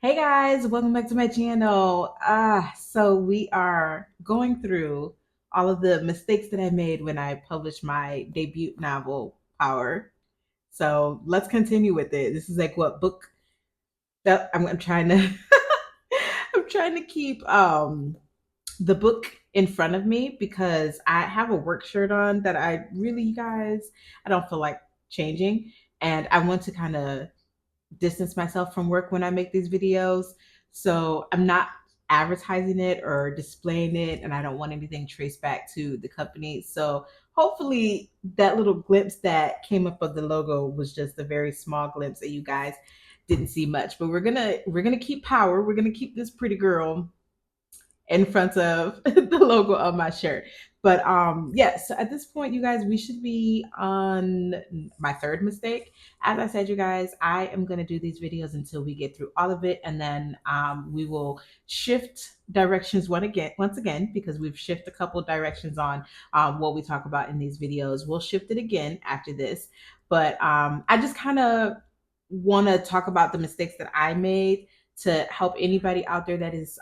Hey guys, welcome back to my channel. So we are going through all of the mistakes that I made when I published my debut novel, Power. So let's continue with it. This is like what book that I'm trying to I'm trying to keep the book in front of me because I have a work shirt on that I really, you guys, I don't feel like changing. And I want to kind of distance myself from work when I make these videos. So I'm not advertising it or displaying it, and I don't want anything traced back to the company. So hopefully that little glimpse that came up of the logo was just a very small glimpse that you guys didn't see much. But we're gonna keep power. We're gonna keep this pretty girl in front of the logo of my shirt. But yes, so at this point, you guys, we should be on my third mistake. As I said, you guys, I am gonna do these videos until we get through all of it, and then we will shift directions once again, because we've shifted a couple directions on what we talk about in these videos. We'll shift it again after this. But I just kind of want to talk about the mistakes that I made to help anybody out there that is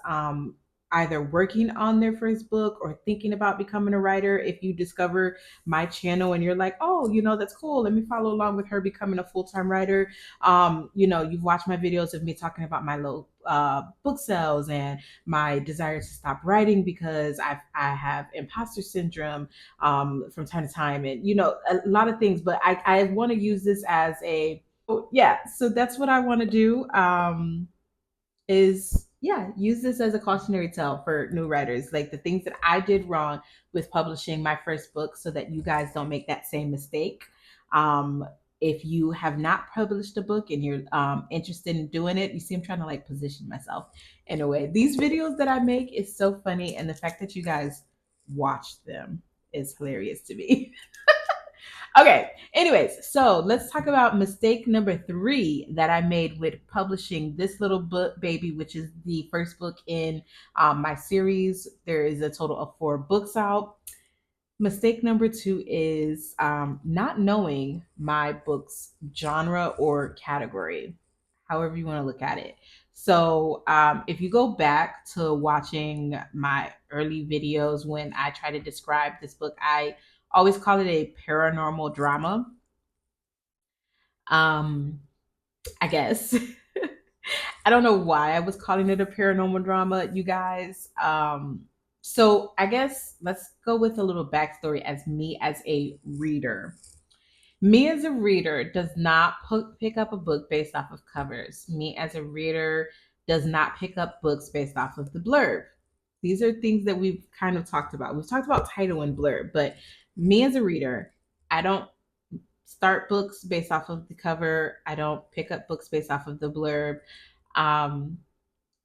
either working on their first book or thinking about becoming a writer. If you discover my channel and you're like, oh, that's cool, let me follow along with her becoming a full-time writer. You've watched my videos of me talking about my low book sales and my desire to stop writing because I have imposter syndrome from time to time, and a lot of things. But I want to use this as a yeah, so that's what I want to do. Is yeah, use this as a cautionary tale for new writers, like the things that I did wrong with publishing my first book, so that you guys don't make that same mistake. um if you have not published a book and you're interested in doing it, you see I'm trying to like position myself in a way. These videos that I make is so funny, and the fact that you guys watch them is hilarious to me. Okay. Anyways, so let's talk about mistake number three that I made with publishing this little book, baby, which is the first book in my series. There is a total of 4 books out. Mistake number two is not knowing my book's genre or category, however you want to look at it. So, if you go back to watching my early videos when I try to describe this book, I always call it a paranormal drama. Um, I guess. I don't know why I was calling it a paranormal drama, you guys. So I guess let's go with a little backstory as me as a reader. Me as a reader does not pick up a book based off of covers. Me as a reader does not pick up books based off of the blurb. These are things that we've kind of talked about. We've talked about title and blurb, but me as a reader, I don't start books based off of the cover. I don't pick up books based off of the blurb. Um,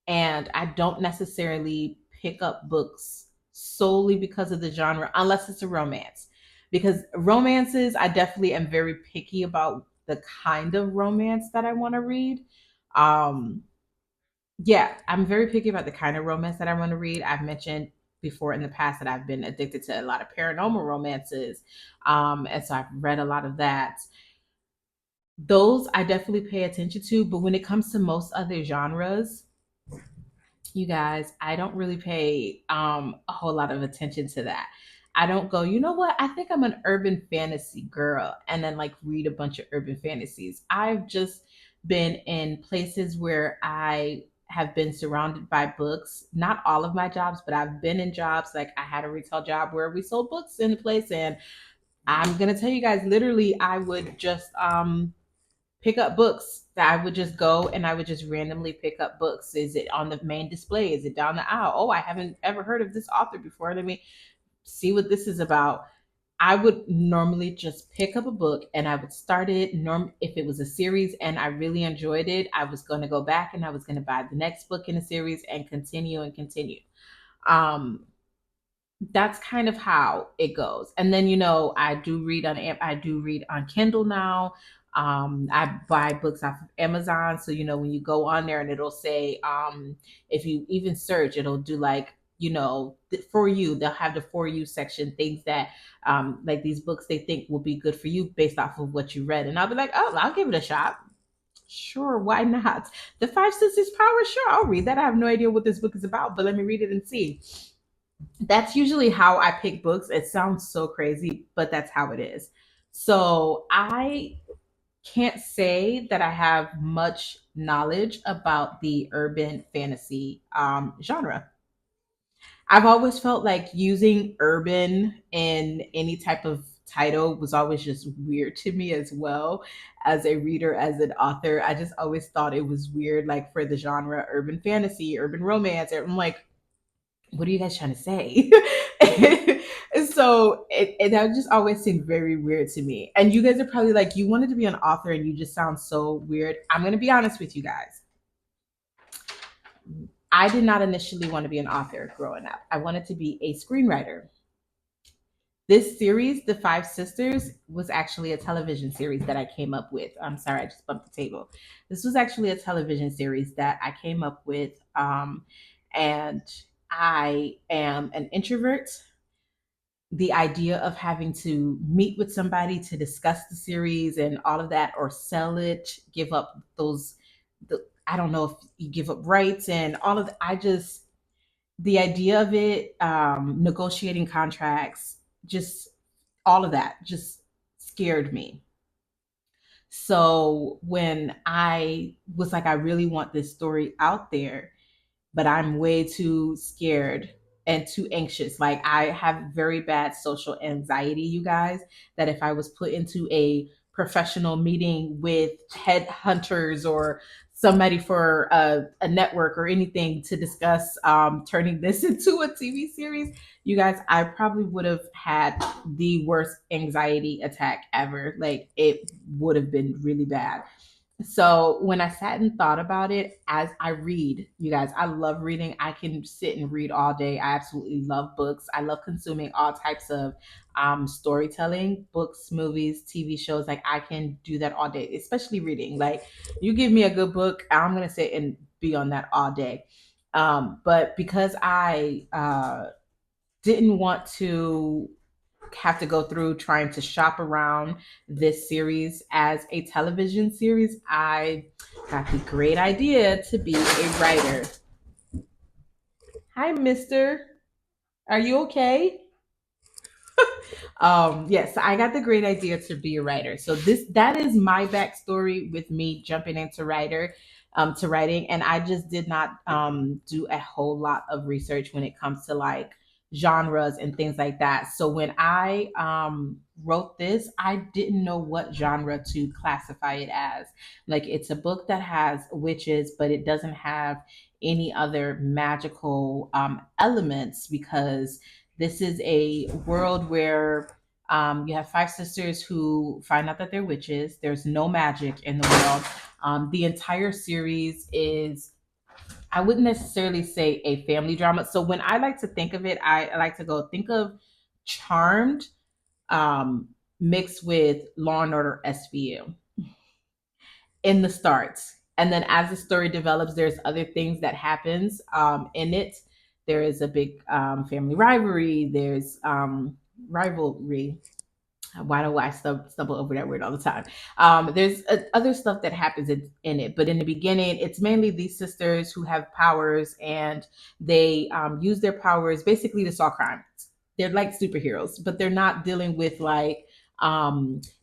and I don't necessarily pick up books solely because of the genre, unless it's a romance. Because romances, I definitely am very picky about the kind of romance that I want to read. Um, yeah, I'm very picky about the kind of romance that I want to read. I've mentioned before in the past that I've been addicted to a lot of paranormal romances. And so I've read a lot of that. Those I definitely pay attention to, but when it comes to most other genres, you guys, I don't really pay a whole lot of attention to that. I don't go, you know what? I think I'm an urban fantasy girl, and then like read a bunch of urban fantasies. I've just been in places where I have been surrounded by books. Not all of my jobs, but I've been in jobs like I had a retail job where we sold books in the place, and I'm gonna tell you guys, literally, I would just pick up books. That I would just go and I would just randomly pick up books. Is it on the main display? Is it down the aisle? Oh, I haven't ever heard of this author before. Let me see what this is about. I would normally just pick up a book and I would start it. If it was a series and I really enjoyed it, I was going to go back and I was going to buy the next book in a series and continue and continue. Um, that's kind of how it goes. And then I do read on Kindle now. I buy books off of Amazon, so when you go on there and it'll say, if you even search, it'll do like, for you, they'll have the for you section, things that like these books they think will be good for you based off of what you read, and I'll be like, oh, I'll give it a shot. Sure, why not? The Five Sisters Power, sure, I'll read that. I have no idea what this book is about, but let me read it and see. That's usually how I pick books. It sounds so crazy, but that's how it is. So I can't say that I have much knowledge about the urban fantasy genre. I've always felt like using urban in any type of title was always just weird to me as well as a reader, as an author. I just always thought it was weird, like for the genre urban fantasy, urban romance. I'm like, what are you guys trying to say? And so that just always seemed very weird to me. And you guys are probably like, you wanted to be an author and you just sound so weird. I'm going to be honest with you guys. I did not initially want to be an author growing up. I wanted to be a screenwriter. This series, The Five Sisters, was actually a television series that I came up with. I'm sorry, I just bumped the table. This was actually a television series that I came up with. And I am an introvert. The idea of having to meet with somebody to discuss the series and all of that, or sell it, give up I don't know if you give up rights and all of I just, the idea of it, negotiating contracts, just all of that just scared me. So when I was like, I really want this story out there, but I'm way too scared and too anxious. Like I have very bad social anxiety, you guys, that if I was put into a professional meeting with headhunters or somebody for a network or anything to discuss turning this into a TV series, you guys, I probably would have had the worst anxiety attack ever. Like it would have been really bad. So when I sat and thought about it, as I read, you guys, I love reading. I can sit and read all day. I absolutely love books. I love consuming all types of storytelling, books, movies, TV shows. Like I can do that all day, especially reading. Like you give me a good book, I'm gonna sit and be on that all day. But because I didn't want to have to go through trying to shop around this series as a television series, I got the great idea to be a writer. Hi, mister. Are you okay? Yes, I got the great idea to be a writer. So that is my backstory with me jumping into writing, and I just did not do a whole lot of research when it comes to like genres and things like that. So when I wrote this, I didn't know what genre to classify it as. Like it's a book that has witches, but it doesn't have any other magical elements because this is a world where you have five sisters who find out that they're witches. There's no magic in the world. The entire series is, I wouldn't necessarily say a family drama. So when I like to think of it, I like to go think of Charmed um, mixed with Law and Order SVU in the start. And then as the story develops, there's other things that happens in it. There is a big family rivalry. There's rivalry. Why do I stumble over that word all the time? There's other stuff that happens in it, but in the beginning, it's mainly these sisters who have powers and they use their powers basically to solve crimes. They're like superheroes, but they're not dealing with like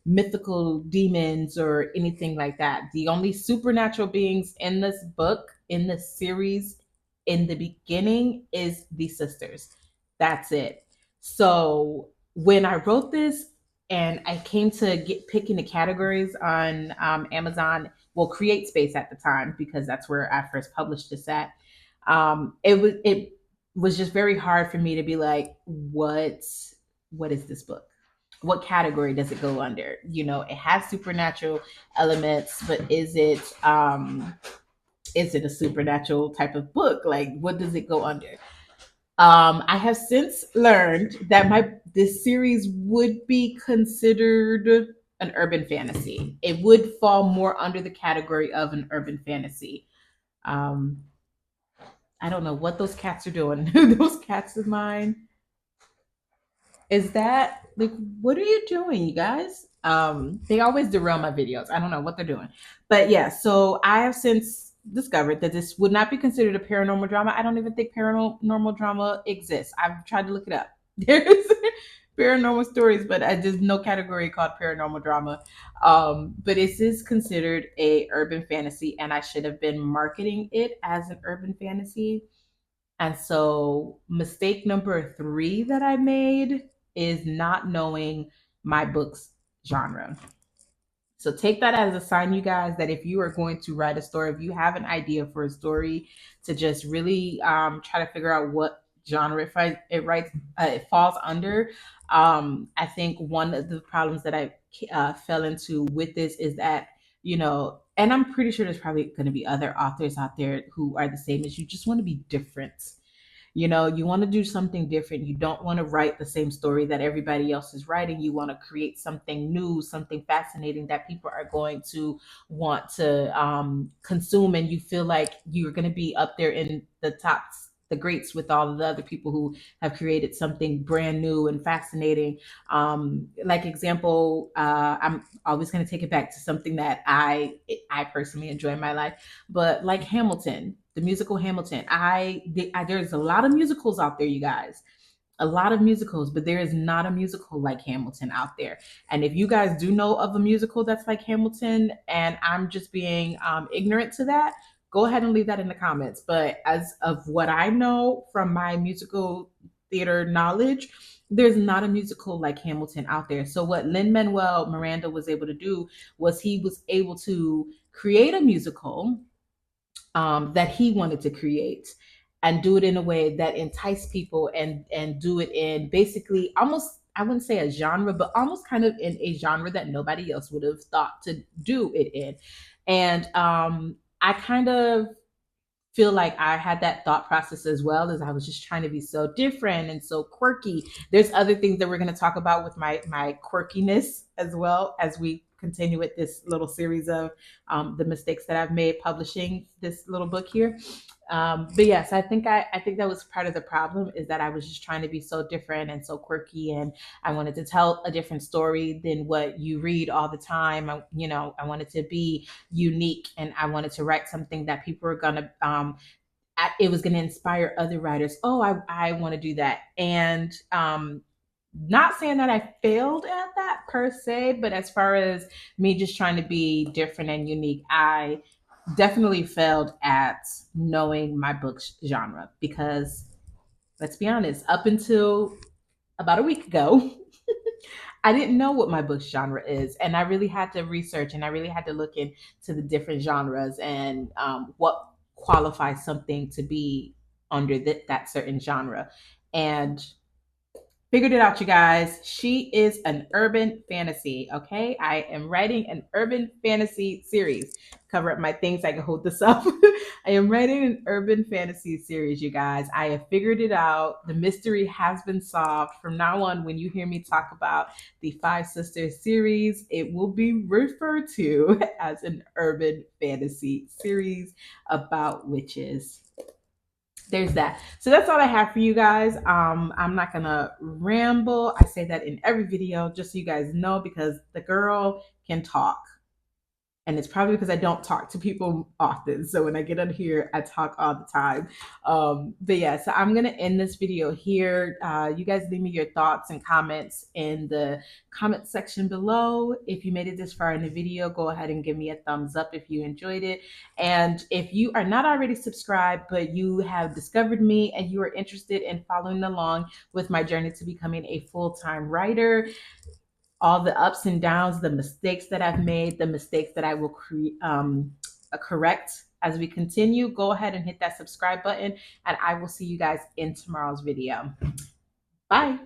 mythical demons or anything like that. The only supernatural beings in this book, in this series, in the beginning is the sisters. That's it. So when I wrote this, and I came to get picking the categories on Amazon, well, Create Space at the time because that's where I first published this at. It was just very hard for me to be like, what is this book? What category does it go under? You know, it has supernatural elements, but is it a supernatural type of book? Like, what does it go under? I have since learned that my this series would be considered an urban fantasy. It would fall more under the category of an urban fantasy. Um, I don't know what those cats are doing. Those cats of mine. Is that like what are you doing, you guys? They always derail my videos. I don't know what they're doing. But yeah, so I have since discovered that this would not be considered a paranormal drama. I don't even think paranormal drama exists. I've tried to look it up. There's paranormal stories, but there's no category called paranormal drama. But it is considered a urban fantasy, and I should have been marketing it as an urban fantasy. And so, mistake number three that I made is not knowing my book's genre. So, take that as a sign, you guys, that if you are going to write a story, if you have an idea for a story, to just really try to figure out what genre it falls under. I think one of the problems that I fell into with this is that, and I'm pretty sure there's probably going to be other authors out there who are the same as you, just want to be different. You want to do something different. You don't want to write the same story that everybody else is writing. You want to create something new, something fascinating that people are going to want to consume. And you feel like you're going to be up there in the tops, the greats, with all of the other people who have created something brand new and fascinating. Like example, I'm always going to take it back to something that I personally enjoy in my life, but like Hamilton, the musical Hamilton. There's a lot of musicals out there, you guys. A lot of musicals, but there is not a musical like Hamilton out there. And if you guys do know of a musical that's like Hamilton, and I'm just being ignorant to that, go ahead and leave that in the comments. But as of what I know from my musical theater knowledge, there's not a musical like Hamilton out there. So what Lin Manuel Miranda was able to do was he was able to create a musical that he wanted to create, and do it in a way that enticed people, and do it in basically almost, I wouldn't say a genre, but almost kind of in a genre that nobody else would have thought to do it in. And I kind of feel like I had that thought process as well, as I was just trying to be so different and so quirky. There's other things that we're going to talk about with my quirkiness as well, as we continue with this little series of the mistakes that I've made publishing this little book here. But yes, I think that was part of the problem, is that I was just trying to be so different and so quirky, and I wanted to tell a different story than what you read all the time. I wanted to be unique, and I wanted to write something that people are gonna it was gonna inspire other writers. Oh, I want to do that. And not saying that I failed at that per se, but as far as me just trying to be different and unique, I definitely failed at knowing my book's genre, because let's be honest, up until about a week ago, I didn't know what my book's genre is, and I really had to research, and I really had to look into the different genres, and what qualifies something to be under that certain genre. And figured it out, you guys. She is an urban fantasy. Okay, I am writing an urban fantasy series. Cover up my things, I can hold this up. I am writing an urban fantasy series, you guys. I have figured it out. The mystery has been solved. From now on, when you hear me talk about the Five Sisters series, it will be referred to as an urban fantasy series about witches. There's that. So that's all I have for you guys. I'm not gonna ramble. I say that in every video, just so you guys know, because the girl can talk, and it's probably because I don't talk to people often. So when I get on here, I talk all the time. But yeah, so I'm gonna end this video here. You guys leave me your thoughts and comments in the comment section below. If you made it this far in the video, go ahead and give me a thumbs up if you enjoyed it. And if you are not already subscribed, but you have discovered me and you are interested in following along with my journey to becoming a full-time writer, all the ups and downs, the mistakes that I've made, the mistakes that I will correct as we continue, go ahead and hit that subscribe button, and I will see you guys in tomorrow's video. Bye.